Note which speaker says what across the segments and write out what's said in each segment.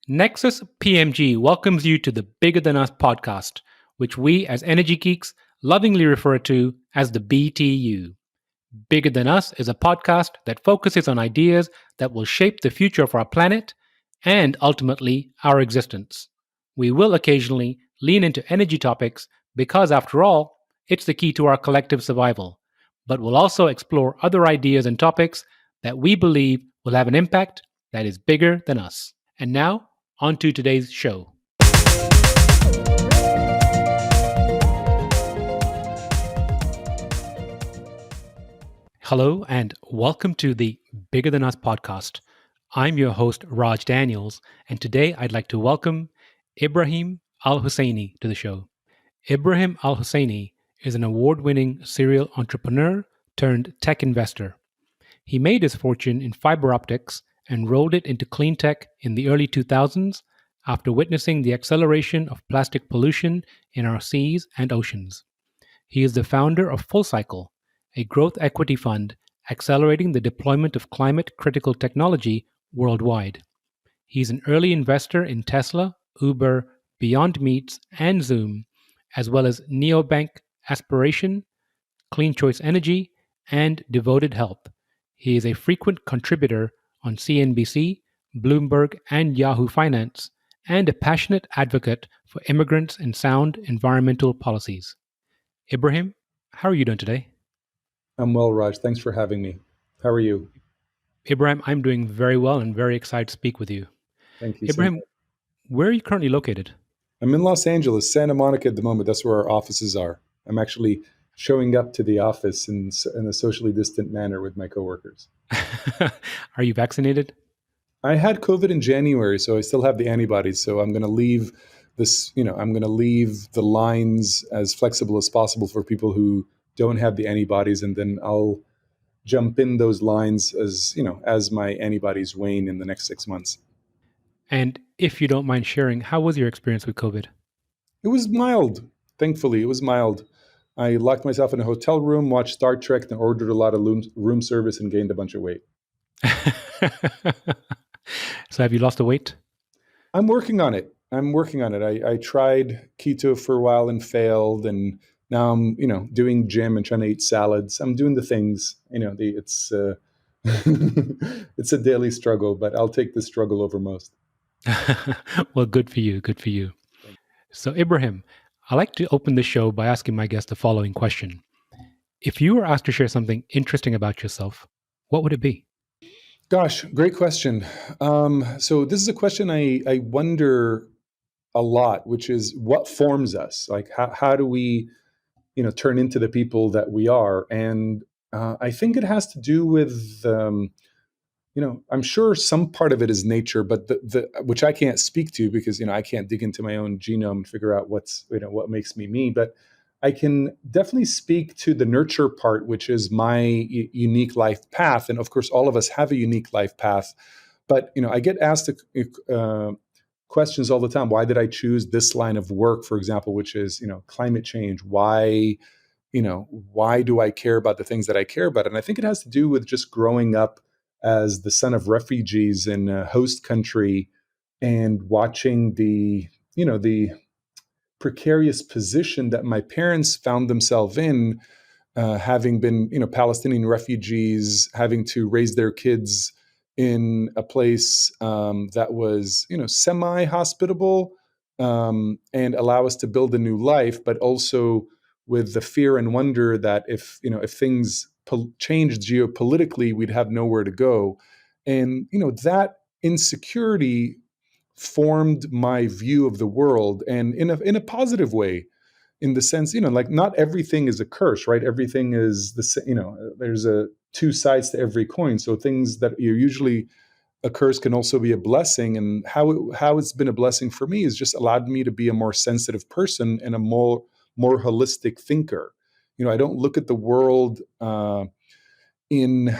Speaker 1: Nexus PMG welcomes you to the Bigger Than Us podcast, which we as energy geeks lovingly refer to as the BTU. Bigger Than Us is a podcast that focuses on ideas that will shape the future of our planet and ultimately our existence. We will occasionally lean into energy topics because, after all, it's the key to our collective survival. But we'll also explore other ideas and topics that we believe will have an impact that is bigger than us. And now, on to today's show. Hello, and welcome to the Bigger Than Us podcast. I'm your host, Raj Daniels, and today I'd like to welcome Ibrahim AlHusseini to the show. Ibrahim AlHusseini is an award-winning serial entrepreneur turned tech investor. He made his fortune in fiber optics and rolled it into clean tech in the early 2000s after witnessing the acceleration of plastic pollution in our seas and oceans. He is the founder of FullCycle, a growth equity fund accelerating the deployment of climate-critical technology worldwide. He's an early investor in Tesla, Uber, Beyond Meats, and Zoom, as well as Neobank Aspiration, Clean Choice Energy, and Devoted Health. He is a frequent contributor on CNBC, Bloomberg, and Yahoo Finance, and a passionate advocate for immigrants and sound environmental policies. Ibrahim, how are you doing today?
Speaker 2: I'm well, Raj. Thanks for having me. How are you?
Speaker 1: Ibrahim, I'm doing very well and very excited to speak with you.
Speaker 2: Thank you.
Speaker 1: Ibrahim, where are you currently located?
Speaker 2: I'm in Los Angeles, Santa Monica at the moment. That's where our offices are. I'm actually showing up to the office in a socially distant manner with my coworkers.
Speaker 1: Are you vaccinated?
Speaker 2: I had COVID in January, so I still have the antibodies. So I'm going to leave this, I'm going to leave the lines as flexible as possible for people who don't have the antibodies, and then I'll jump in those lines as my antibodies wane in the next 6 months.
Speaker 1: And if you don't mind sharing, how was your experience with COVID?
Speaker 2: It was mild. Thankfully, it was mild. I locked myself in a hotel room, watched Star Trek, and ordered a lot of room service and gained a bunch of weight.
Speaker 1: So have you lost the weight?
Speaker 2: I'm working on it. I tried keto for a while and failed, and now I'm, doing gym and trying to eat salads. I'm doing the things, it's it's a daily struggle, but I'll take the struggle over most.
Speaker 1: Well, good for you. Good for you. So, Ibrahim, I like to open the show by asking my guest the following question. If you were asked to share something interesting about yourself, what would it be?
Speaker 2: Gosh, great question. So this is a question I wonder a lot, which is what forms us? Like, how do we, turn into the people that we are? And I think it has to do with, I'm sure some part of it is nature, but the which I can't speak to because, I can't dig into my own genome and figure out what makes me me. But I can definitely speak to the nurture part, which is my unique life path. And of course, all of us have a unique life path. But, I get asked questions all the time. Why did I choose this line of work, for example, which is, climate change? Why do I care about the things that I care about? And I think it has to do with just growing up as the son of refugees in a host country and watching the precarious position that my parents found themselves in, having been, Palestinian refugees, having to raise their kids in a place that was, semi-hospitable and allow us to build a new life, but also with the fear and wonder that if things changed geopolitically, we'd have nowhere to go. And, that insecurity formed my view of the world, and in a positive way, in the sense, like not everything is a curse, right? Everything is there's two sides to every coin. So things that are usually a curse can also be a blessing. And how it's been a blessing for me is just allowed me to be a more sensitive person and a more holistic thinker. I don't look at the world in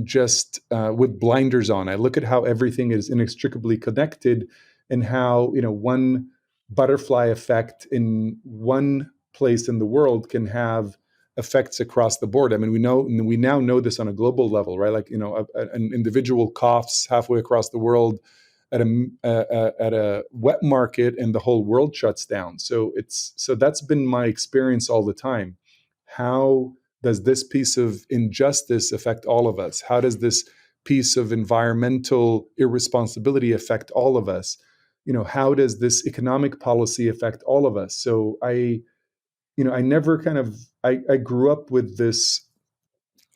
Speaker 2: just with blinders on. I look at how everything is inextricably connected, and how one butterfly effect in one place in the world can have effects across the board. I mean, we now know this on a global level, right? Like an individual coughs halfway across the world, at a wet market and the whole world shuts down. So that's been my experience all the time. How does this piece of injustice affect all of us? How does this piece of environmental irresponsibility affect all of us? How does this economic policy affect all of us? So I never I grew up with this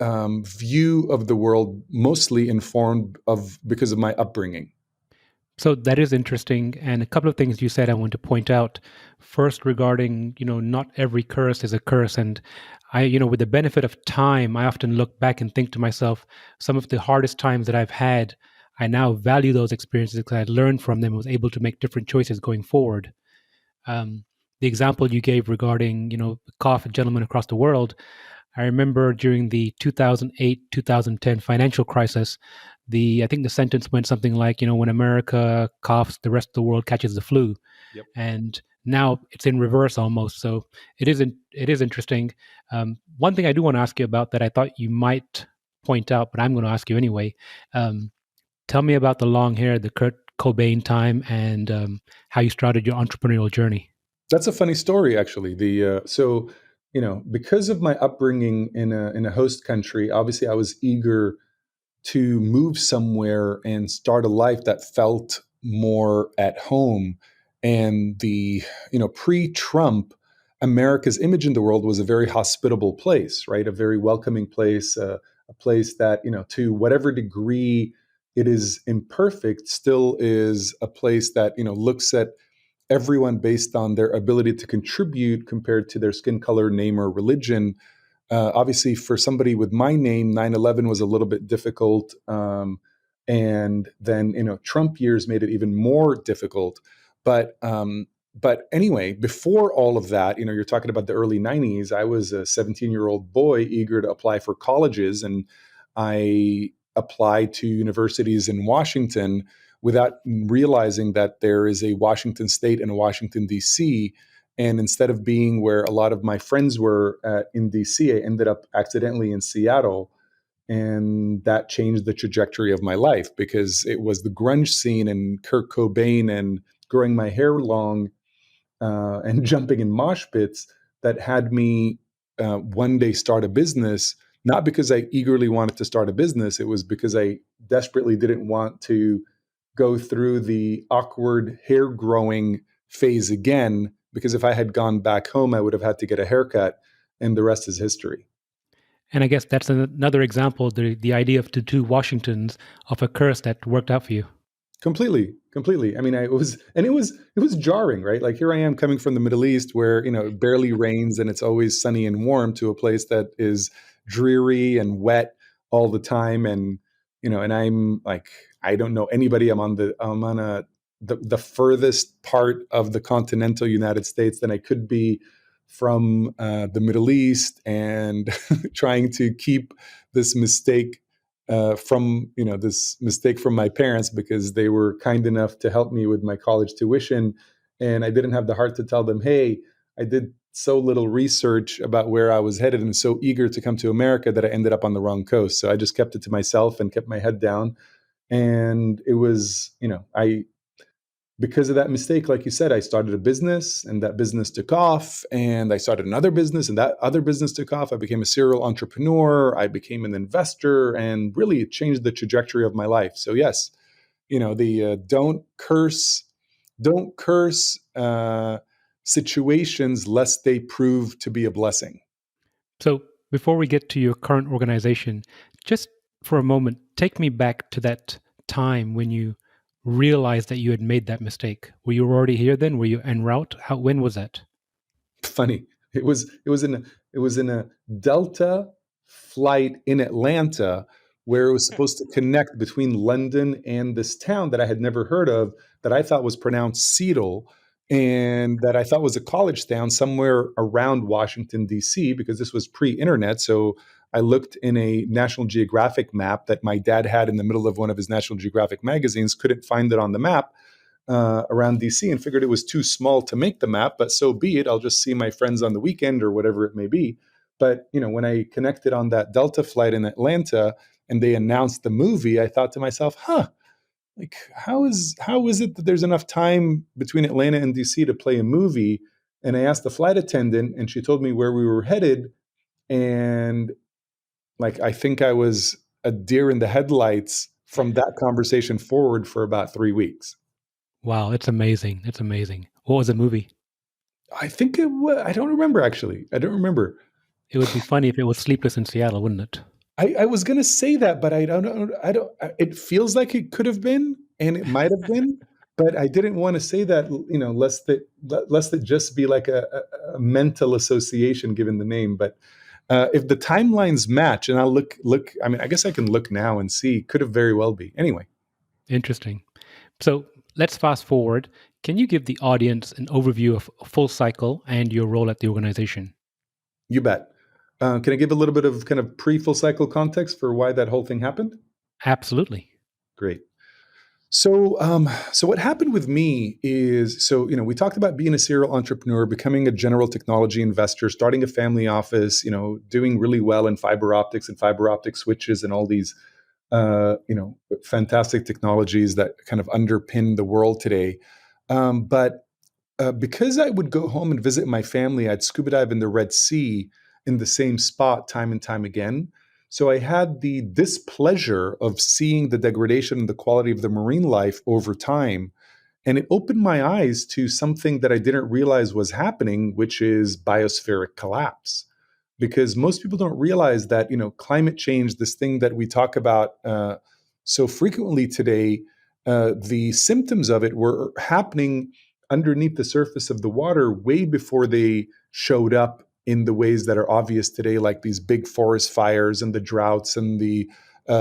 Speaker 2: view of the world, mostly informed of because of my upbringing.
Speaker 1: So that is interesting. And a couple of things you said I want to point out. First, regarding, not every curse is a curse. And with the benefit of time, I often look back and think to myself, some of the hardest times that I've had, I now value those experiences because I learned from them and was able to make different choices going forward. The example you gave regarding, the cough gentlemen across the world, I remember during the 2008 2010 financial crisis, I think the sentence went something like, when America coughs, the rest of the world catches the flu.
Speaker 2: Yep.
Speaker 1: And now it's in reverse almost. So it is interesting. One thing I do want to ask you about that I thought you might point out, but I'm going to ask you anyway. Tell me about the long hair, the Kurt Cobain time, and how you started your entrepreneurial journey.
Speaker 2: That's a funny story, actually. Because of my upbringing in a host country, obviously I was eager to move somewhere and start a life that felt more at home. And pre-Trump, America's image in the world was a very hospitable place, right? A very welcoming place, a place that, to whatever degree it is imperfect, still is a place that, looks at everyone based on their ability to contribute compared to their skin color, name, or religion. Obviously, for somebody with my name, 9/11 was a little bit difficult. And then, Trump years made it even more difficult. But anyway, before all of that, you're talking about the early 90s, I was a 17-year-old boy eager to apply for colleges. And I applied to universities in Washington without realizing that there is a Washington State and a Washington, D.C., and instead of being where a lot of my friends were in DC, I ended up accidentally in Seattle. And that changed the trajectory of my life because it was the grunge scene and Kurt Cobain and growing my hair long and jumping in mosh pits that had me one day start a business. Not because I eagerly wanted to start a business, it was because I desperately didn't want to go through the awkward hair growing phase again, because if I had gone back home, I would have had to get a haircut, and the rest is history.
Speaker 1: And I guess that's another example, the idea of the two Washingtons, of a curse that worked out for you.
Speaker 2: Completely. I mean, it was jarring, right? Like here I am coming from the Middle East where, it barely rains and it's always sunny and warm, to a place that is dreary and wet all the time. And I'm like, I don't know anybody. I'm on the furthest part of the continental United States than I could be from the Middle East, and trying to keep this mistake from my parents, because they were kind enough to help me with my college tuition. And I didn't have the heart to tell them, hey, I did so little research about where I was headed and so eager to come to America that I ended up on the wrong coast. So I just kept it to myself and kept my head down. And it was, because of that mistake, like you said, I started a business and that business took off, and I started another business and that other business took off. I became a serial entrepreneur. I became an investor, and really it changed the trajectory of my life. So yes, the don't curse situations lest they prove to be a blessing.
Speaker 1: So before we get to your current organization, just for a moment, take me back to that time when you realized that you had made that mistake. Were you already here then? Were you en route? When was that?
Speaker 2: Funny. It was in a Delta flight in Atlanta, where it was supposed to connect between London and this town that I had never heard of, that I thought was pronounced Seattle, and that I thought was a college town somewhere around Washington, D.C., because this was pre-internet. So I looked in a National Geographic map that my dad had in the middle of one of his National Geographic magazines, couldn't find it on the map around DC, and figured it was too small to make the map, but so be it. I'll just see my friends on the weekend or whatever it may be. But, when I connected on that Delta flight in Atlanta and they announced the movie, I thought to myself, like, how is it that there's enough time between Atlanta and DC to play a movie? And I asked the flight attendant, and she told me where we were headed. And like, I think I was a deer in the headlights from that conversation forward for about 3 weeks.
Speaker 1: Wow, it's amazing. It's amazing. What was the movie?
Speaker 2: I think it was. I don't remember actually. I don't remember.
Speaker 1: It would be funny if it was Sleepless in Seattle, wouldn't it?
Speaker 2: I was gonna say that, but I don't know. I don't. It feels like it could have been, and it might have been, but I didn't want to say that. Lest it just be like a mental association given the name. But if the timelines match, and I'll look. I mean, I guess I can look now and see. Could have very well be. Anyway,
Speaker 1: Interesting. So let's fast forward. Can you give the audience an overview of FullCycle and your role at the organization?
Speaker 2: you bet. Can I give a little bit of kind of pre-FullCycle context for why that whole thing happened?
Speaker 1: Absolutely.
Speaker 2: Great. So what happened with me is, we talked about being a serial entrepreneur, becoming a general technology investor, starting a family office, doing really well in fiber optics and fiber optic switches and all these, fantastic technologies that kind of underpin the world today. But because I would go home and visit my family, I'd scuba dive in the Red Sea in the same spot time and time again. So I had the displeasure of seeing the degradation in the quality of the marine life over time. And it opened my eyes to something that I didn't realize was happening, which is biospheric collapse. Because most people don't realize that, climate change, this thing that we talk about so frequently today, the symptoms of it were happening underneath the surface of the water way before they showed up in the ways that are obvious today, like these big forest fires and the droughts and the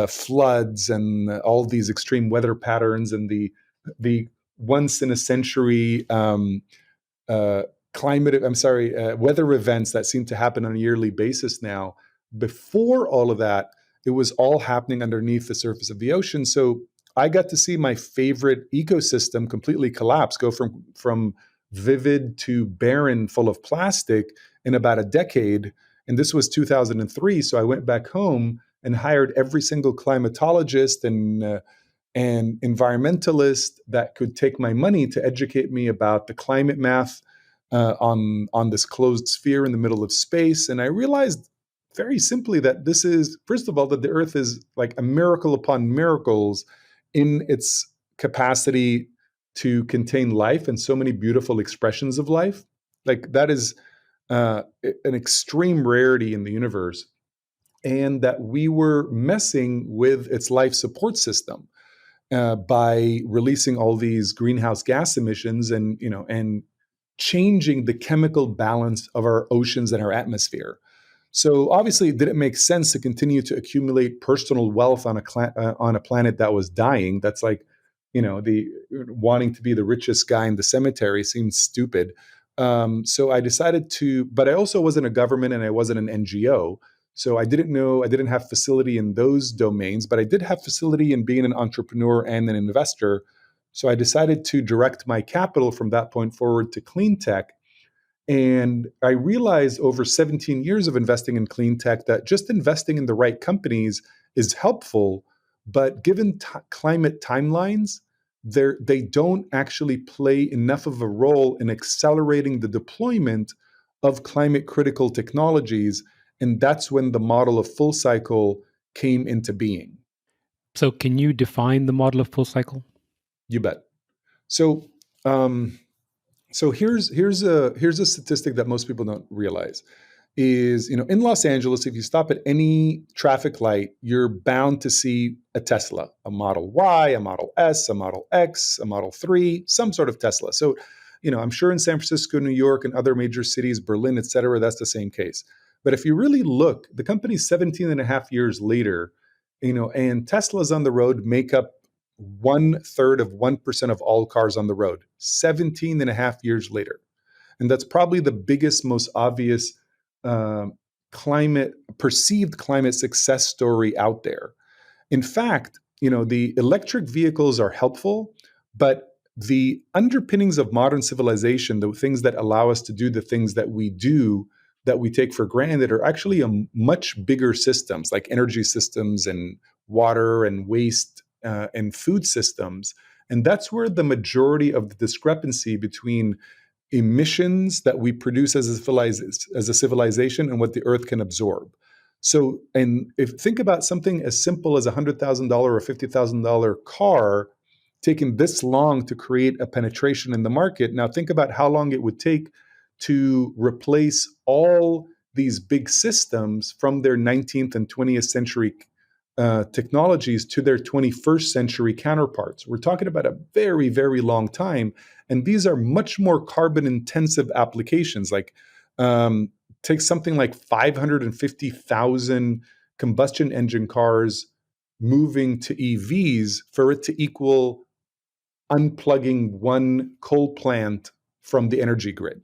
Speaker 2: floods and all these extreme weather patterns and the once in a century uh, weather events that seem to happen on a yearly basis now. Before all of that, it was all happening underneath the surface of the ocean. So I got to see my favorite ecosystem completely collapse, go from vivid to barren, full of plastic in about a decade. And this was 2003. So I went back home and hired every single climatologist and environmentalist that could take my money to educate me about the climate math on this closed sphere in the middle of space. And I realized very simply that this is, first of all, that the Earth is like a miracle upon miracles in its capacity to contain life and so many beautiful expressions of life. Like that is an extreme rarity in the universe, and that we were messing with its life support system by releasing all these greenhouse gas emissions and changing the chemical balance of our oceans and our atmosphere. So obviously, it didn't make sense to continue to accumulate personal wealth on a planet that was dying. That's like, the wanting to be the richest guy in the cemetery seems stupid. So I decided to, but I also wasn't a government and I wasn't an NGO. So I didn't have facility in those domains, but I did have facility in being an entrepreneur and an investor. So I decided to direct my capital from that point forward to clean tech. And I realized over 17 years of investing in clean tech that just investing in the right companies is helpful, but given climate timelines, they don't actually play enough of a role in accelerating the deployment of climate critical technologies. And that's when the model of FullCycle came into being.
Speaker 1: So, can you define the model of FullCycle?
Speaker 2: You bet. So, um, so here's a statistic that most people don't realize is, in Los Angeles, if you stop at any traffic light, you're bound to see a Tesla, a Model Y, a Model S, a Model X, a Model 3, some sort of Tesla. So, I'm sure in San Francisco, New York, and other major cities, Berlin, et cetera, that's the same case. But if you really look, the company's 17 and a half years later, and Teslas on the road make up 1/3 of 1% of all cars on the road, 17 and a half years later. And that's probably the biggest, most obvious uh, perceived climate success story out there. In fact, the electric vehicles are helpful, but the underpinnings of modern civilization, the things that allow us to do the things that we do, that we take for granted, are actually a much bigger systems, like energy systems and water and waste and food systems. And that's where the majority of the discrepancy between emissions that we produce as a civilization and what the earth can absorb. So, and if think about something as simple as $100,000 or $50,000 car taking this long to create a penetration in the market. Now, think about how long it would take to replace all these big systems from their 19th and 20th century technologies to their 21st century counterparts. We're talking about a very, very long time. And these are much more carbon intensive applications. Like, take something like 550,000 combustion engine cars moving to EVs for it to equal unplugging one coal plant from the energy grid.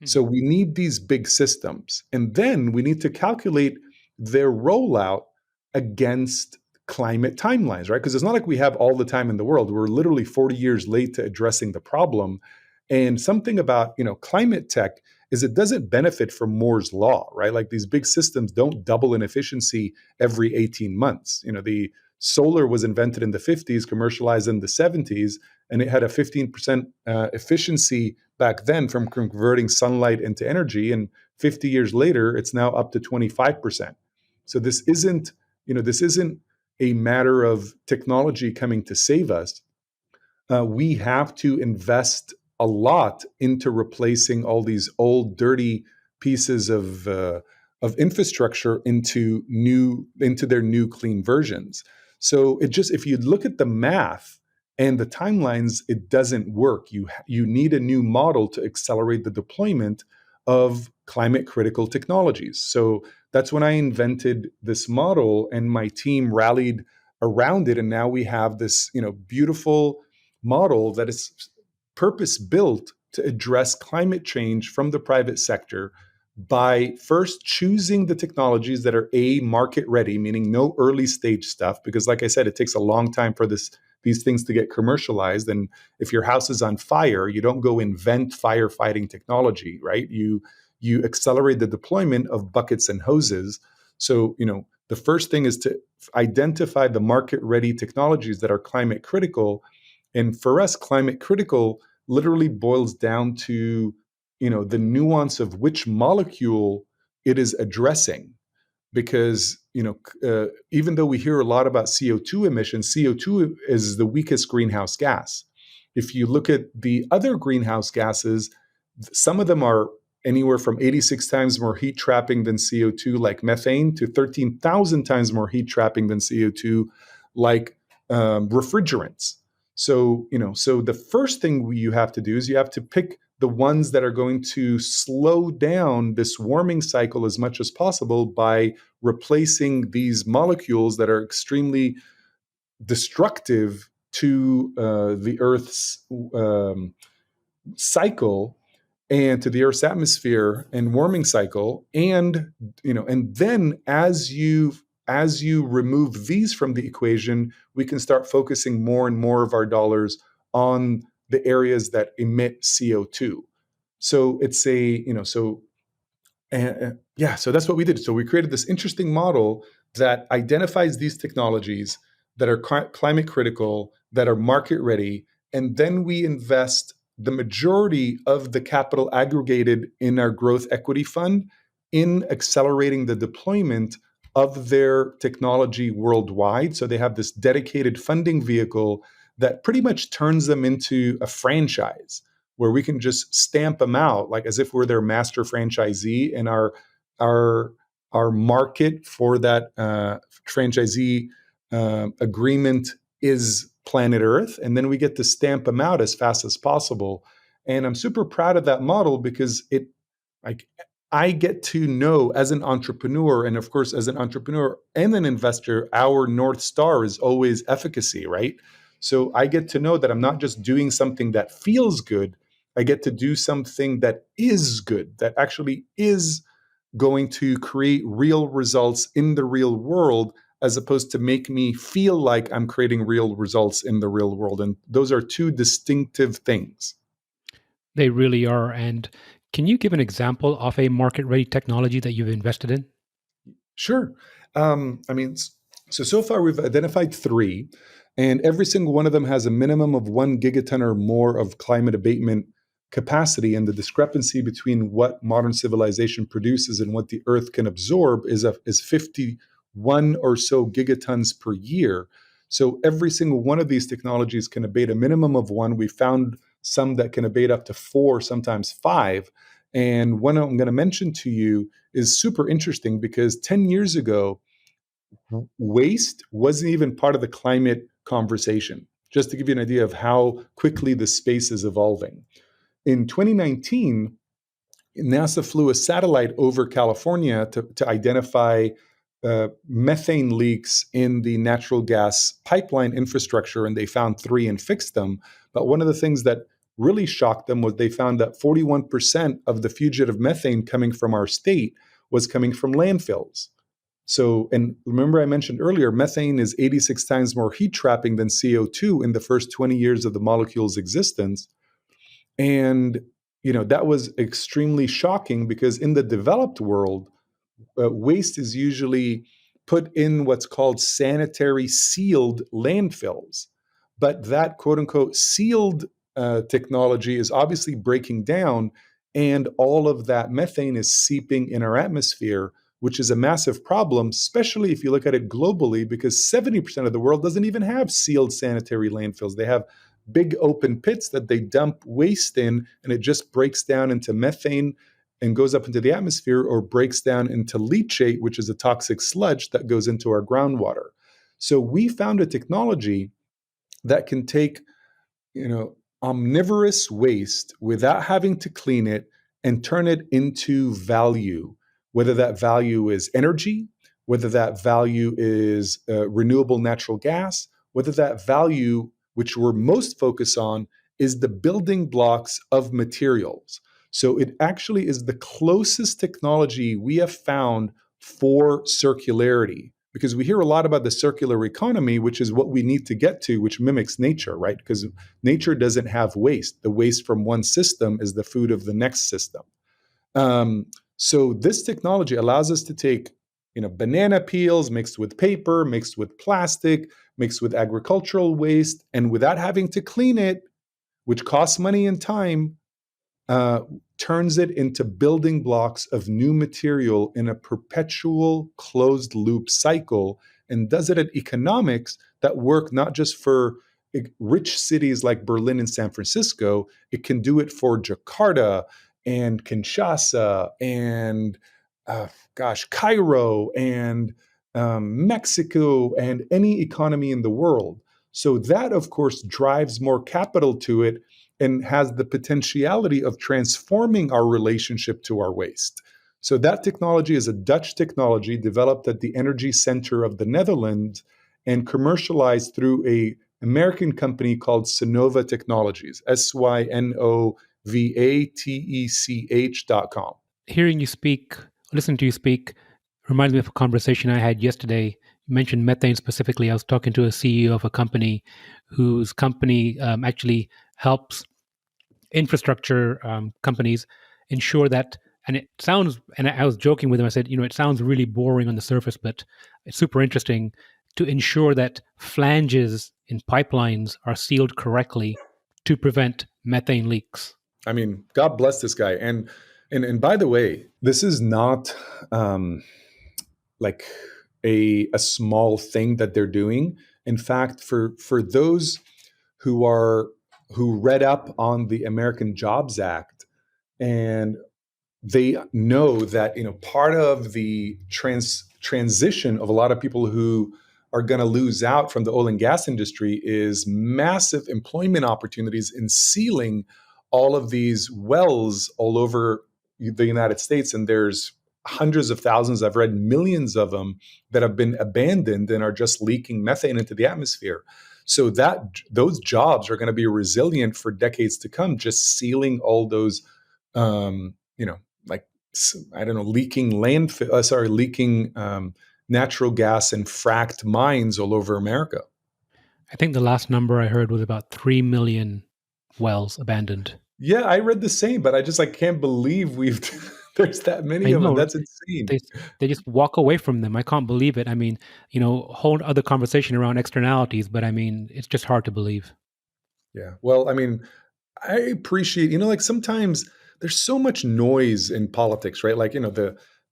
Speaker 2: So we need these big systems. And then we need to calculate their rollout against climate timelines, right? Because it's not like we have all the time in the world. We're literally 40 years late to addressing the problem. And something about, climate tech is it doesn't benefit from Moore's law, right? Like these big systems don't double in efficiency every 18 months. The solar was invented in the 50s, commercialized in the 70s, and it had a 15% efficiency back then from converting sunlight into energy. And 50 years later, it's now up to 25%. So this isn't a matter of technology coming to save us. We have to invest a lot into replacing all these old, dirty pieces of infrastructure into their new, clean versions. So if you look at the math and the timelines, it doesn't work. You need a new model to accelerate the deployment of climate critical technologies. So that's when I invented this model, and my team rallied around it, and now we have this beautiful model that is purpose built to address climate change from the private sector by first choosing the technologies that are market ready, meaning no early stage stuff, because like I said, it takes a long time for these things to get commercialized. And if your house is on fire, you don't go invent firefighting technology, right? You accelerate the deployment of buckets and hoses. So, the first thing is to identify the market ready technologies that are climate critical. And for us, climate critical literally boils down to, the nuance of which molecule it is addressing. Because, even though we hear a lot about CO2 emissions, CO2 is the weakest greenhouse gas. If you look at the other greenhouse gases, some of them are anywhere from 86 times more heat trapping than CO2, like methane, to 13,000 times more heat trapping than CO2, like refrigerants. So, so the first thing you have to do is you have to pick the ones that are going to slow down this warming cycle as much as possible by replacing these molecules that are extremely destructive to the Earth's cycle and to the Earth's atmosphere and warming cycle. And then as you remove these from the equation, we can start focusing more and more of our dollars on the areas that emit CO2. So it's so that's what we did. So we created this interesting model that identifies these technologies that are climate critical, that are market ready, and then we invest the majority of the capital aggregated in our growth equity fund in accelerating the deployment of their technology worldwide. So they have this dedicated funding vehicle that pretty much turns them into a franchise where we can just stamp them out like as if we're their master franchisee, and our market for that franchisee agreement is planet Earth, and then we get to stamp them out as fast as possible. And I'm super proud of that model because I get to know as an entrepreneur, and of course, as an entrepreneur and an investor, our North Star is always efficacy, right? So I get to know that I'm not just doing something that feels good. I get to do something that is good, that actually is going to create real results in the real world, as opposed to make me feel like I'm creating real results in the real world. And those are two distinctive things.
Speaker 1: They really are. And can you give an example of a market-ready technology that you've invested in?
Speaker 2: Sure. So far we've identified three. And every single one of them has a minimum of 1 gigaton or more of climate abatement capacity. And the discrepancy between what modern civilization produces and what the Earth can absorb is 51 or so gigatons per year. So every single one of these technologies can abate a minimum of 1. We found some that can abate up to 4, sometimes 5. And one I'm going to mention to you is super interesting because 10 years ago, waste wasn't even part of the climate conversation, just to give you an idea of how quickly the space is evolving. In 2019, NASA flew a satellite over California to identify methane leaks in the natural gas pipeline infrastructure, and they found 3 and fixed them. But one of the things that really shocked them was they found that 41% of the fugitive methane coming from our state was coming from landfills. So, and remember I mentioned earlier, methane is 86 times more heat trapping than CO2 in the first 20 years of the molecule's existence. And, that was extremely shocking because in the developed world, waste is usually put in what's called sanitary sealed landfills. But that quote unquote sealed technology is obviously breaking down, and all of that methane is seeping in our atmosphere, which is a massive problem, especially if you look at it globally, because 70% of the world doesn't even have sealed sanitary landfills. They have big open pits that they dump waste in, and it just breaks down into methane and goes up into the atmosphere, or breaks down into leachate, which is a toxic sludge that goes into our groundwater. So we found a technology that can take, omnivorous waste without having to clean it and turn it into value, whether that value is energy, whether that value is renewable natural gas, whether that value, which we're most focused on, is the building blocks of materials. So it actually is the closest technology we have found for circularity, because we hear a lot about the circular economy, which is what we need to get to, which mimics nature, right? Because nature doesn't have waste. The waste from one system is the food of the next system. So this technology allows us to take, banana peels mixed with paper, mixed with plastic, mixed with agricultural waste, and without having to clean it, which costs money and time, turns it into building blocks of new material in a perpetual closed loop cycle, and does it at economics that work not just for rich cities like Berlin and San Francisco. It can do it for Jakarta and Kinshasa and Cairo and Mexico and any economy in the world. So that, of course, drives more capital to it and has the potentiality of transforming our relationship to our waste. So that technology is a Dutch technology developed at the Energy Center of the Netherlands and commercialized through an American company called Sonova Technologies, SYNOVATECH.com.
Speaker 1: Hearing you speak, listening to you speak, reminds me of a conversation I had yesterday. You mentioned methane specifically. I was talking to a CEO of a company whose company actually helps infrastructure companies ensure that, and it sounds, and I was joking with him, I said, it sounds really boring on the surface, but it's super interesting to ensure that flanges in pipelines are sealed correctly to prevent methane leaks.
Speaker 2: I mean, God bless this guy. And by the way, this is not like a small thing that they're doing. In fact, for those who read up on the American Jobs Act, and they know that part of the transition of a lot of people who are going to lose out from the oil and gas industry is massive employment opportunities in sealing all of these wells all over the United States. And there's hundreds of thousands, I've read millions of them, that have been abandoned and are just leaking methane into the atmosphere. So that those jobs are going to be resilient for decades to come, just sealing all those, leaking leaking natural gas and fracked mines all over America.
Speaker 1: I think the last number I heard was about 3 million wells abandoned.
Speaker 2: Yeah, I read the same, but I just can't believe There's that many
Speaker 1: I
Speaker 2: of them.
Speaker 1: know
Speaker 2: That's insane.
Speaker 1: they they just walk away from them. I can't believe it. I mean, whole other conversation around externalities, but I mean, it's just hard to believe.
Speaker 2: Yeah. Well, I mean, I appreciate, like sometimes there's so much noise in politics, right? Like,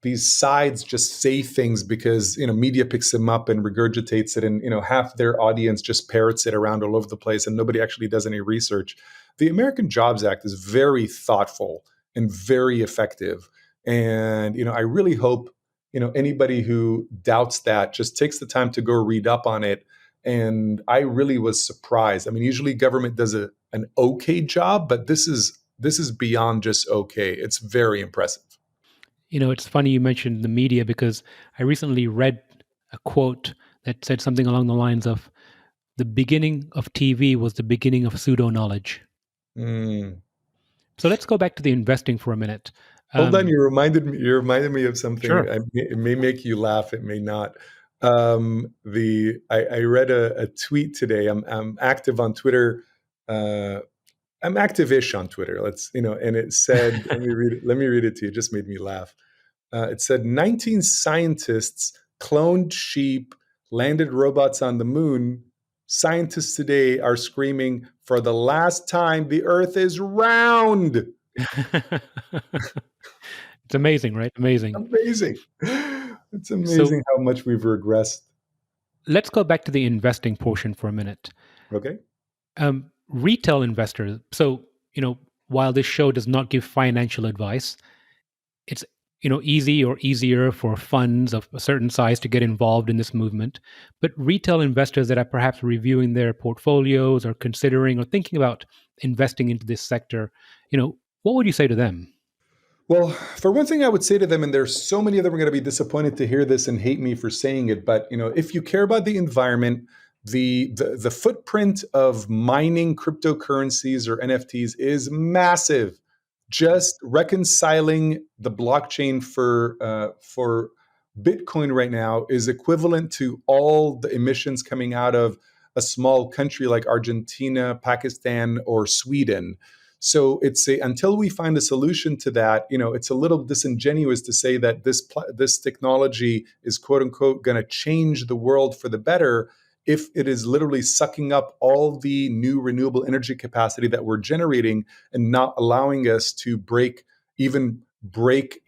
Speaker 2: these sides just say things because, media picks them up and regurgitates it, and, half their audience just parrots it around all over the place and nobody actually does any research. The American Jobs Act is very thoughtful and very effective. And, I really hope, anybody who doubts that just takes the time to go read up on it. And I really was surprised. I mean, usually government does an okay job, but this is beyond just okay. It's very impressive.
Speaker 1: It's funny you mentioned the media because I recently read a quote that said something along the lines of the beginning of TV was the beginning of pseudo knowledge.
Speaker 2: Mm.
Speaker 1: So let's go back to the investing for a minute.
Speaker 2: Hold on,
Speaker 1: Um,
Speaker 2: you reminded me of something.
Speaker 1: sure.
Speaker 2: It may make you laugh. It may not. I read a tweet today. I'm active on Twitter. Uh, I'm active-ish on Twitter. And it said, let me read it. Let me read it to you. It just made me laugh. It said 19 scientists cloned sheep, landed robots on the moon. Scientists today are screaming, for the last time, the Earth is round.
Speaker 1: It's amazing, right? Amazing.
Speaker 2: Amazing. It's
Speaker 1: So
Speaker 2: amazing how much we've regressed.
Speaker 1: let's go back to the investing portion for a minute.
Speaker 2: Okay.
Speaker 1: Retail investors. So, while this show does not give financial advice, it's easy or easier for funds of a certain size to get involved in this movement. But retail investors that are perhaps reviewing their portfolios or considering or thinking about investing into this sector, what would you say to them?
Speaker 2: Well, for one thing, I would say to them, and there's so many of them are going to be disappointed to hear this and hate me for saying it, but if you care about the environment, the footprint of mining cryptocurrencies or NFTs is massive. Just reconciling the blockchain for Bitcoin right now is equivalent to all the emissions coming out of a small country like Argentina, Pakistan, or Sweden. So until we find a solution to that, it's a little disingenuous to say that this technology is quote unquote going to change the world for the better if it is literally sucking up all the new renewable energy capacity that we're generating and not allowing us to break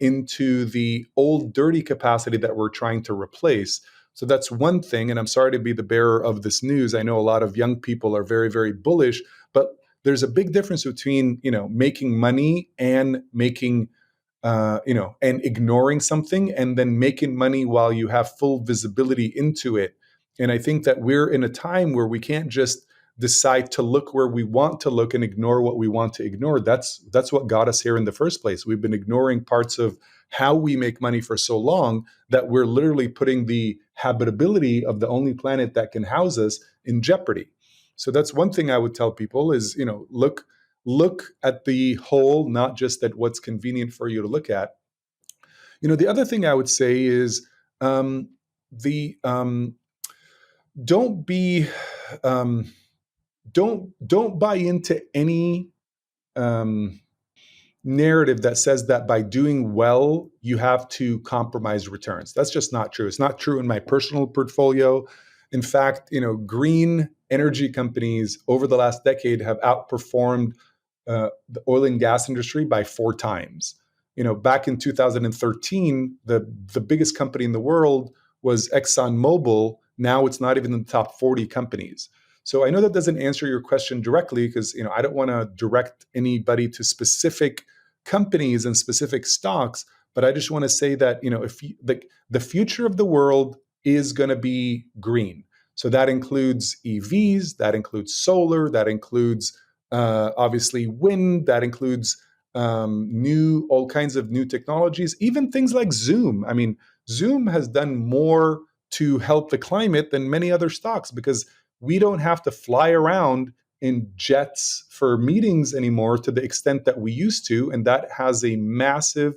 Speaker 2: into the old dirty capacity that we're trying to replace. So that's one thing. And I'm sorry to be the bearer of this news. I know a lot of young people are very, very bullish, but there's a big difference between making money and and ignoring something, and then making money while you have full visibility into it. And I think that we're in a time where we can't just decide to look where we want to look and ignore what we want to ignore. That's what got us here in the first place. We've been ignoring parts of how we make money for so long that we're literally putting the habitability of the only planet that can house us in jeopardy. So that's one thing I would tell people is, look at the whole, not just at what's convenient for you to look at. The other thing I would say is the don't be don't buy into any narrative that says that by doing well you have to compromise returns. That's just not true. It's not true in my personal portfolio. In fact, green energy companies over the last decade have outperformed the oil and gas industry by 4 times. Back in 2013, the biggest company in the world was ExxonMobil. Now it's not even in the top 40 companies. So I know that doesn't answer your question directly because I don't want to direct anybody to specific companies and specific stocks, but I just want to say that if the future of the world is going to be green. So that includes EVs, that includes solar, that includes obviously wind, that includes all kinds of new technologies, even things like Zoom. I mean, Zoom has done more to help the climate than many other stocks because we don't have to fly around in jets for meetings anymore to the extent that we used to. And that has a massive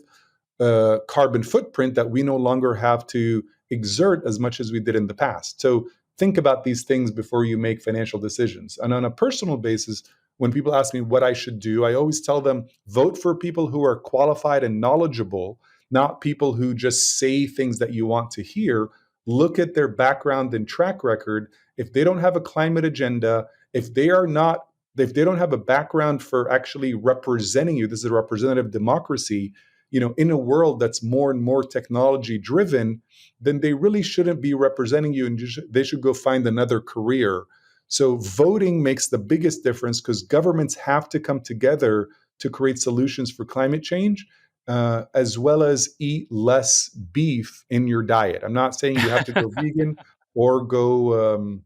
Speaker 2: carbon footprint that we no longer have to exert as much as we did in the past. So think about these things before you make financial decisions. And on a personal basis, when people ask me what I should do, I always tell them vote for people who are qualified and knowledgeable, not people who just say things that you want to hear. Look at their background and track record. If they don't have a climate agenda, if they don't have a background for actually representing you, this is a representative democracy, in a world that's more and more technology driven, then they really shouldn't be representing you, and they should go find another career. So voting makes the biggest difference because governments have to come together to create solutions for climate change, as well as eat less beef in your diet. I'm not saying you have to go vegan or go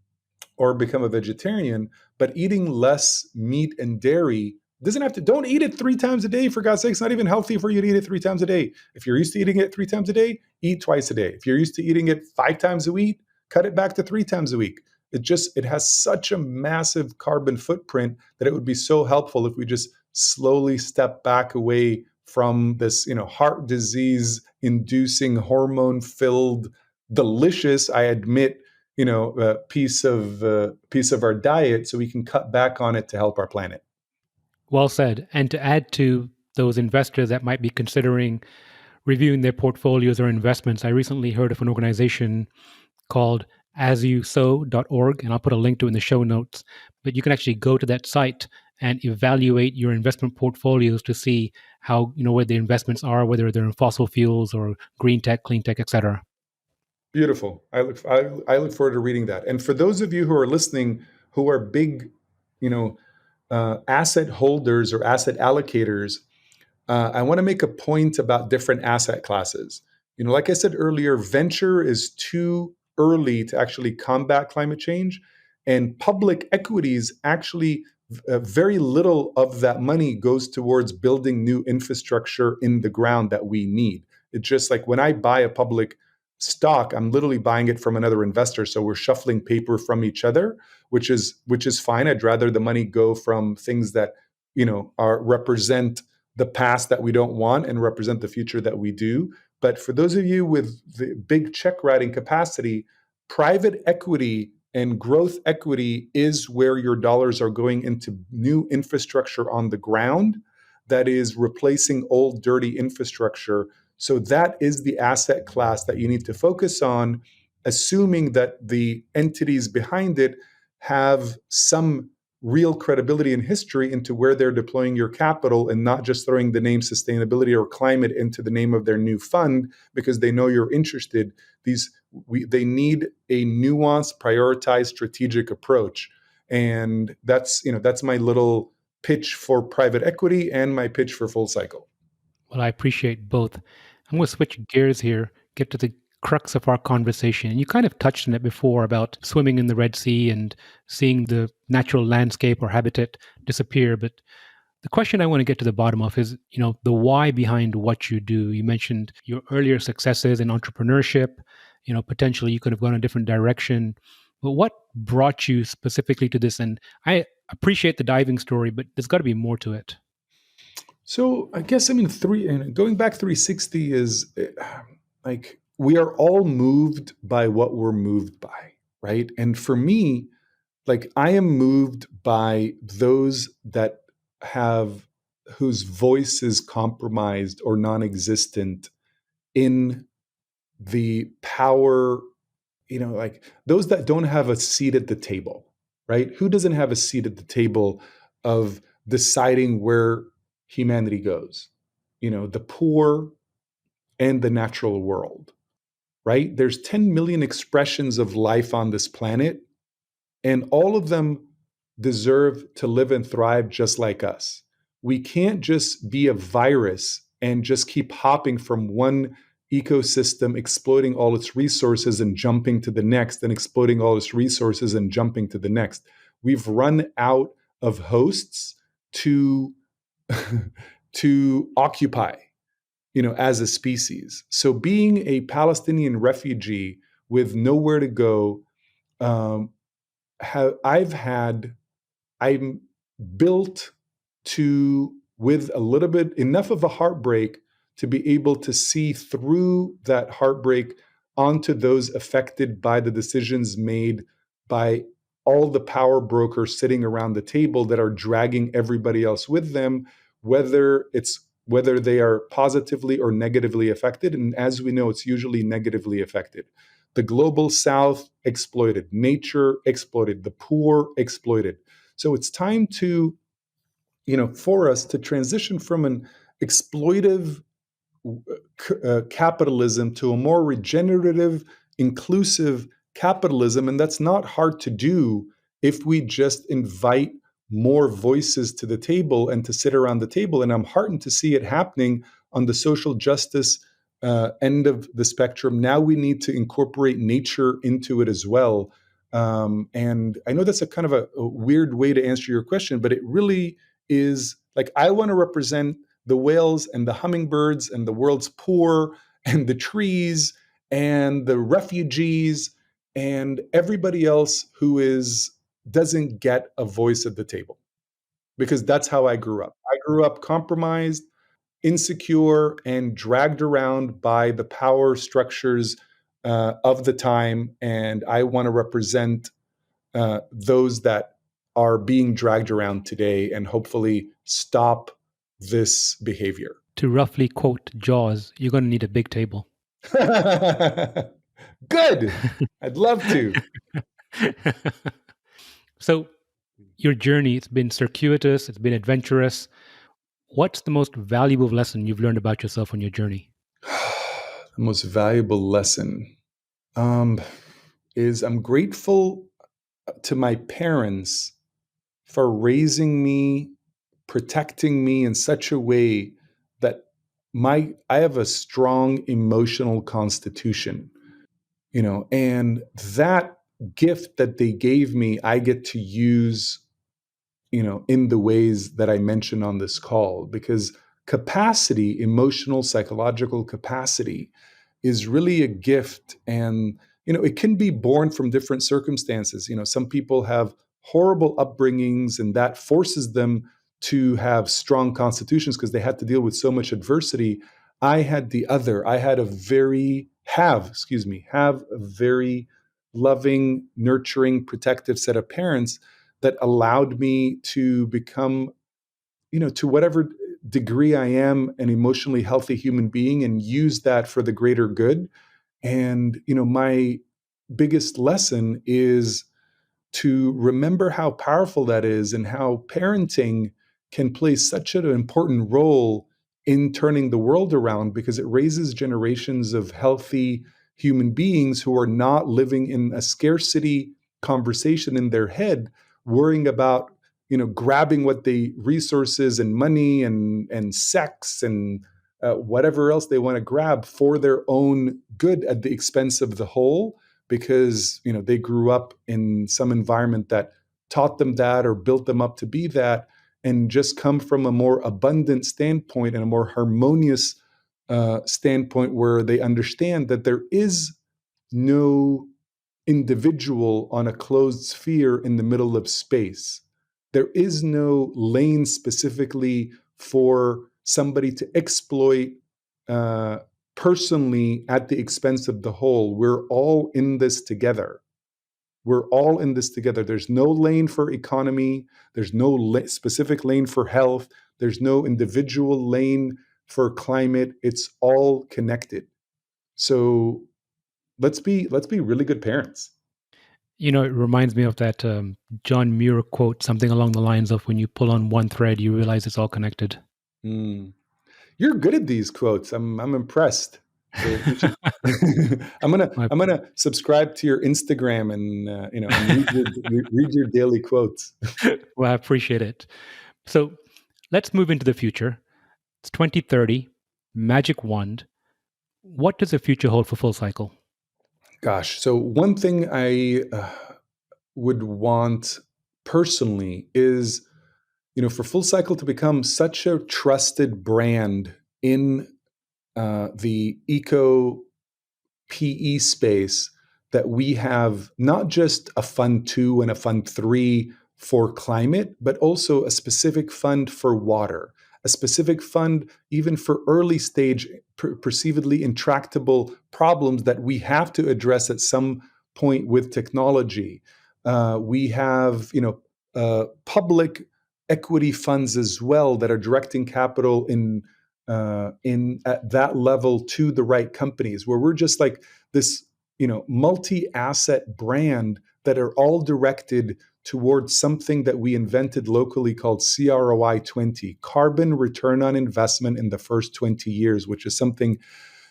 Speaker 2: or become a vegetarian, but eating less meat and dairy doesn't have to, don't eat it 3 times a day, for God's sake. It's not even healthy for you to eat it 3 times a day. If you're used to eating it 3 times a day, eat twice a day. If you're used to eating it 5 times a week, cut it back to 3 times a week. It has such a massive carbon footprint that it would be so helpful if we just slowly step back away from this, heart disease inducing, hormone filled, delicious, I admit, piece of our diet, so we can cut back on it to help our planet.
Speaker 1: Well said. And to add to those investors that might be considering reviewing their portfolios or investments, I recently heard of an organization called AsYouSow.org, and I'll put a link to it in the show notes. But you can actually go to that site and evaluate your investment portfolios to see how, where the investments are, whether they're in fossil fuels or green tech, clean tech, etc.
Speaker 2: Beautiful. I look forward to reading that. And for those of you who are listening, who are big, asset holders or asset allocators, I want to make a point about different asset classes. Like I said earlier, venture is too early to actually combat climate change, and public equities actually, very little of that money goes towards building new infrastructure in the ground that we need. It's just like when I buy a public stock, I'm literally buying it from another investor. So we're shuffling paper from each other, which is fine. I'd rather the money go from things that, represent the past that we don't want and represent the future that we do. But for those of you with the big check writing capacity, private equity and growth equity is where your dollars are going into new infrastructure on the ground that is replacing old dirty infrastructure. So that is the asset class that you need to focus on, assuming that the entities behind it have some real credibility and history into where they're deploying your capital, and not just throwing the name sustainability or climate into the name of their new fund because they know you're interested. They need a nuanced, prioritized, strategic approach. And that's my little pitch for private equity and my pitch for FullCycle.
Speaker 1: Well, I appreciate both. I'm going to switch gears here, get to the crux of our conversation. And you kind of touched on it before about swimming in the Red Sea and seeing the natural landscape or habitat disappear. But the question I want to get to the bottom of is, the why behind what you do. You mentioned your earlier successes in entrepreneurship. Potentially you could have gone a different direction. But what brought you specifically to this? And I appreciate the diving story, but there's got to be more to it.
Speaker 2: So I guess going back 360 is like we are all moved by what we're moved by, right? And for me, like I am moved by those that have whose voice is compromised or non-existent in the power, like those that don't have a seat at the table, right? Who doesn't have a seat at the table of deciding where humanity goes? The poor and the natural world, right? There's 10 million expressions of life on this planet, and all of them deserve to live and thrive just like us. We can't just be a virus and just keep hopping from one ecosystem, exploiting all its resources and jumping to the next, and exploiting all its resources and jumping to the next. We've run out of hosts to to occupy, as a species. So being a Palestinian refugee with nowhere to go, I'm built with a little bit enough of a heartbreak to be able to see through that heartbreak onto those affected by the decisions made by all the power brokers sitting around the table that are dragging everybody else with them, whether they are positively or negatively affected. And as we know, it's usually negatively affected. The global south exploited, nature exploited, the poor exploited. So it's time to, for us to transition from an exploitive capitalism to a more regenerative, inclusive capitalism. And that's not hard to do if we just invite more voices to the table and to sit around the table. And I'm heartened to see it happening on the social justice end of the spectrum. Now we need to incorporate nature into it as well. And I know that's a kind of a weird way to answer your question, but it really is like, I want to represent the whales and the hummingbirds and the world's poor and the trees and the refugees and everybody else who doesn't get a voice at the table, because that's how I grew up. I grew up compromised, insecure, and dragged around by the power structures of the time. And I want to represent those that are being dragged around today and hopefully stop this behavior.
Speaker 1: To roughly quote Jaws, you're going to need a big table.
Speaker 2: Good. I'd love to.
Speaker 1: So your journey, it's been circuitous, it's been adventurous. What's the most valuable lesson you've learned about yourself on your journey?
Speaker 2: The most valuable lesson is I'm grateful to my parents for raising me, protecting me in such a way that I have a strong emotional constitution, and that gift that they gave me, I get to use, in the ways that I mentioned on this call, because capacity, emotional, psychological capacity, is really a gift. And, it can be born from different circumstances. Some people have horrible upbringings, and that forces them to have strong constitutions because they had to deal with so much adversity. I had the other. I had have a very loving, nurturing, protective set of parents that allowed me to become, to whatever degree I am, an emotionally healthy human being, and use that for the greater good. And, my biggest lesson is to remember how powerful that is and how parenting can play such an important role in turning the world around, because it raises generations of healthy human beings who are not living in a scarcity conversation in their head, worrying about, grabbing what they resources and money and sex and whatever else they want to grab for their own good at the expense of the whole, because they grew up in some environment that taught them that or built them up to be that, and just come from a more abundant standpoint and a more harmonious standpoint where they understand that there is no individual on a closed sphere in the middle of space. There is no lane specifically for somebody to exploit personally at the expense of the whole. We're all in this together. There's no lane for economy. There's no specific lane for health. There's no individual lane for climate. It's all connected. So let's be really good parents.
Speaker 1: It reminds me of that John Muir quote, something along the lines of, when you pull on one thread, you realize it's all connected.
Speaker 2: You're good at these quotes. I'm impressed. So I'm gonna subscribe to your Instagram and read your daily quotes.
Speaker 1: Well, I appreciate it. So let's move into the future. It's 2030, magic wand. What does the future hold for FullCycle?
Speaker 2: Gosh, so one thing I would want personally is, for FullCycle to become such a trusted brand in the eco PE space, that we have not just a fund 2 and a fund 3 for climate, but also a specific fund for water, a specific fund even for early stage, perceivedly intractable problems that we have to address at some point with technology. We have, public equity funds as well that are directing capital in at that level to the right companies, where we're just like this, multi-asset brand that are all directed towards something that we invented locally called CROI 20, carbon return on investment in the first 20 years, which is something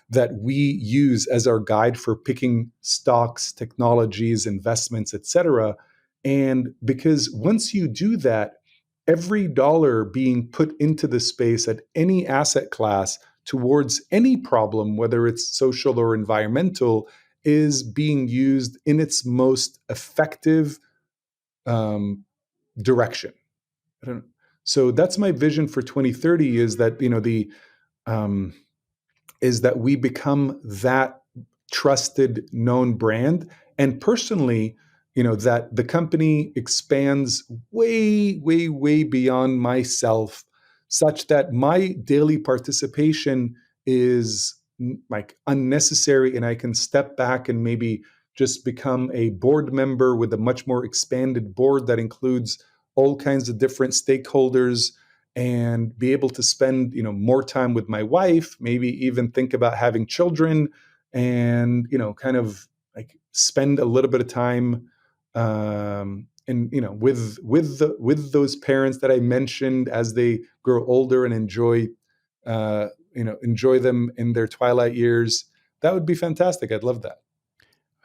Speaker 2: that we use as our guide for picking stocks, technologies, investments, etc. And because once you do that, every dollar being put into the space at any asset class towards any problem, whether it's social or environmental, is being used in its most effective direction. I don't know. So that's my vision for 2030: is that um, we become that trusted, known brand. And personally, that the company expands way, way, way beyond myself, such that my daily participation is like unnecessary, and I can step back and maybe just become a board member with a much more expanded board that includes all kinds of different stakeholders, and be able to spend more time with my wife, maybe even think about having children, and kind of like spend a little bit of time and with those parents that I mentioned as they grow older, and enjoy them in their twilight years. That would be fantastic. I'd love that.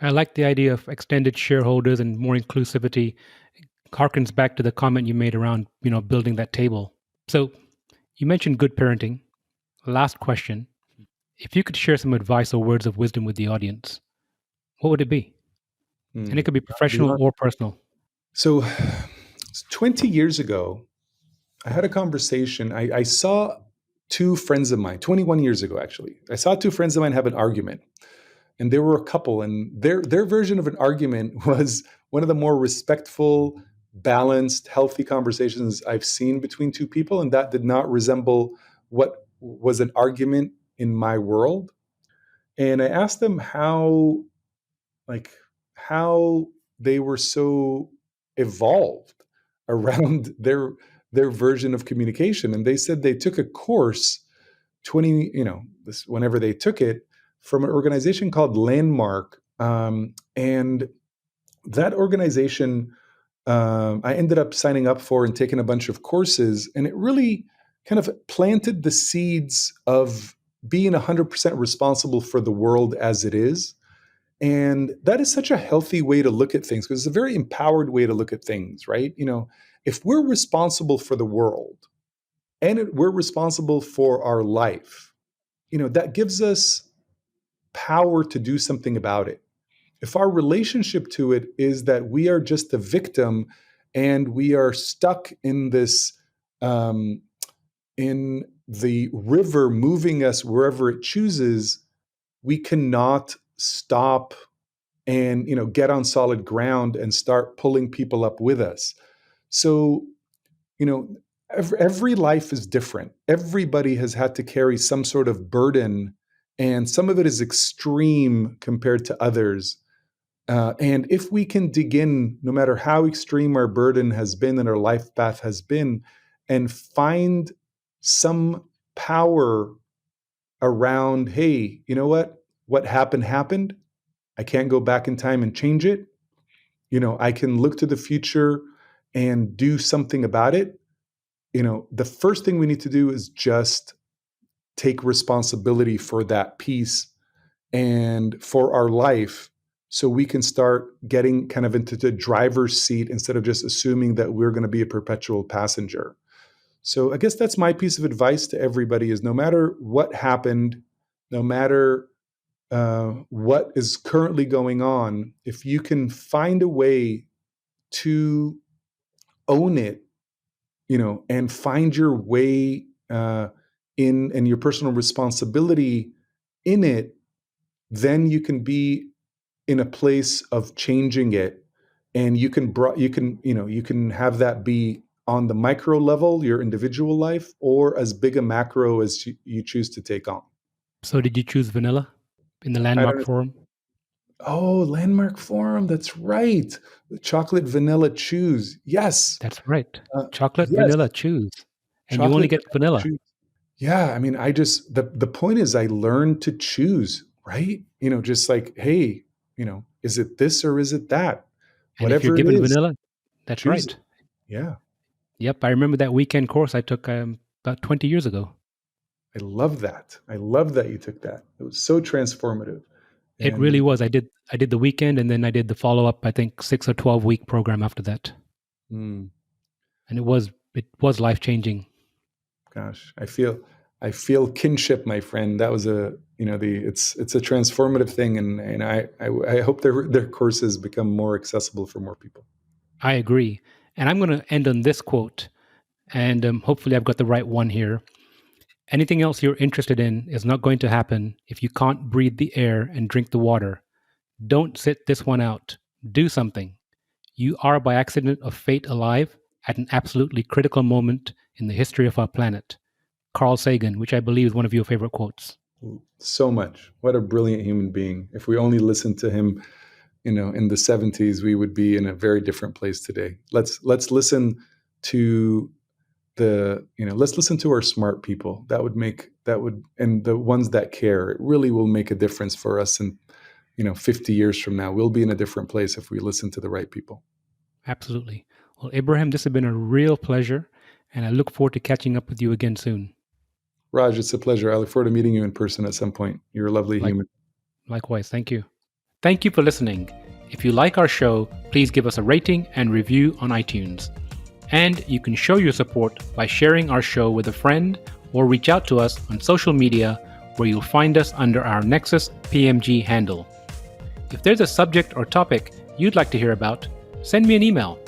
Speaker 1: I like the idea of extended shareholders and more inclusivity. Harkens back to the comment you made around, building that table. So you mentioned good parenting. Last question. If you could share some advice or words of wisdom with the audience, what would it be? And it could be professional or personal.
Speaker 2: So 20 years ago, I had a conversation. I saw two friends of mine, 21 years ago, actually. I saw two friends of mine have an argument. And they were a couple, and their version of an argument was one of the more respectful, balanced, healthy conversations I've seen between two people. And that did not resemble what was an argument in my world. And I asked them how they were so evolved around their version of communication. And they said they took a course 20, this whenever they took it, from an organization called Landmark. And that organization, I ended up signing up for and taking a bunch of courses. And it really kind of planted the seeds of being 100% responsible for the world as it is. And that is such a healthy way to look at things, because it's a very empowered way to look at things, right? If we're responsible for the world and we're responsible for our life, that gives us power to do something about it. If our relationship to it is that we are just a victim and we are stuck in this, in the river moving us wherever it chooses, we cannot stop and get on solid ground and start pulling people up with us. So every life is different. Everybody has had to carry some sort of burden, and some of it is extreme compared to others. And if we can dig in, no matter how extreme our burden has been and our life path has been, and find some power around, hey, you know what happened happened. I can't go back in time and change it. I can look to the future and do something about it. The first thing we need to do is just take responsibility for that piece and for our life, so we can start getting kind of into the driver's seat instead of just assuming that we're going to be a perpetual passenger. So I guess that's my piece of advice to everybody: is no matter what happened, no matter what is currently going on, if you can find a way to own it, and find your way in and your personal responsibility in it, then you can be in a place of changing it, and you can have that be on the micro level, your individual life, or as big a macro as you choose to take on.
Speaker 1: So did you choose vanilla in the
Speaker 2: I
Speaker 1: Landmark
Speaker 2: don't
Speaker 1: forum?
Speaker 2: Oh, Landmark Forum. That's right. The chocolate vanilla chews. Yes.
Speaker 1: That's right. Chocolate
Speaker 2: Yes.
Speaker 1: vanilla chews. And you only
Speaker 2: Chocolate
Speaker 1: get
Speaker 2: vanilla
Speaker 1: vanilla.
Speaker 2: chews. Yeah. I mean, the point is I learned to choose, right? Just like, hey, is it this or is it that?
Speaker 1: And if you're
Speaker 2: Whatever it
Speaker 1: given
Speaker 2: is,
Speaker 1: vanilla, that's
Speaker 2: choose
Speaker 1: right.
Speaker 2: it. Yeah.
Speaker 1: Yep, I remember that weekend course I took about 20 years ago.
Speaker 2: I love that. I love that you took that. It was so transformative.
Speaker 1: It really
Speaker 2: And
Speaker 1: was. I did the weekend, and then I did the follow up. I think 6 or 12 week program after that,
Speaker 2: mm,
Speaker 1: and it was life changing.
Speaker 2: gosh, I feel kinship, my friend. That was it's a transformative thing, and I hope their courses become more accessible for more people.
Speaker 1: I agree, and I'm going to end on this quote, and hopefully I've got the right one here. Anything else you're interested in is not going to happen if you can't breathe the air and drink the water. Don't sit this one out. Do something. You are by accident of fate alive at an absolutely critical moment in the history of our planet. Carl Sagan, which I believe is one of your favorite quotes.
Speaker 2: So much. What a brilliant human being. If we only listened to him, in the 70s, we would be in a very different place today. Let's listen to let's listen to our smart people. And the ones that care. It really will make a difference for us. And 50 years from now, we'll be in a different place if we listen to the right people.
Speaker 1: Absolutely. Well, Ibrahim, this has been a real pleasure, and I look forward to catching up with you again soon.
Speaker 2: Raj, it's a pleasure. I look forward to meeting you in person at some point. You're a lovely
Speaker 1: Like,
Speaker 2: human.
Speaker 1: likewise, thank you. Thank you for listening. If you like our show, please give us a rating and review on iTunes. And you can show your support by sharing our show with a friend or reach out to us on social media, where you'll find us under our Nexus PMG handle. If there's a subject or topic you'd like to hear about, send me an email,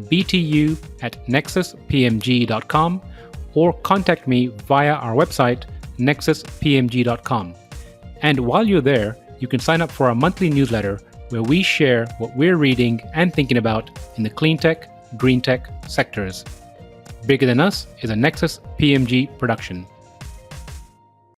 Speaker 1: btu@nexuspmg.com, or contact me via our website, nexuspmg.com. And while you're there, you can sign up for our monthly newsletter, where we share what we're reading and thinking about in the clean tech, green tech sectors. Bigger Than Us is a Nexus PMG production.